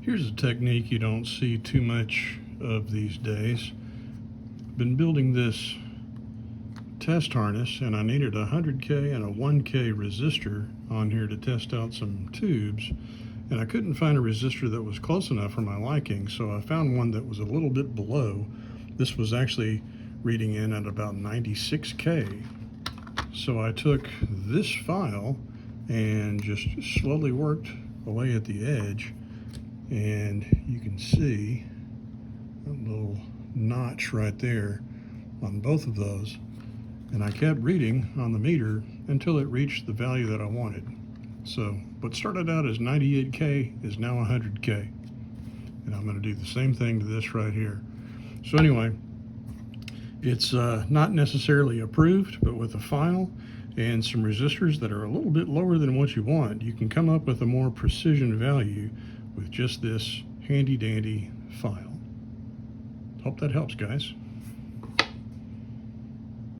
Here's a technique you don't see too much of these days. Been building this test harness and I needed a 100K and a 1K resistor on here to test out some tubes, and I couldn't find a resistor that was close enough for my liking, so I found one that was a little bit below. This was actually reading in at about 96K. So I took this file and just slowly worked away at the edge, and you can see a little notch right there on both of those, and I kept reading on the meter until it reached the value that I wanted. So what started out as 98K is now 100K, and I'm going to do the same thing to this right here. So anyway, it's not necessarily approved, but with a file and some resistors that are a little bit lower than what you want, you can come up with a more precision value with just this handy dandy file. Hope that helps, guys.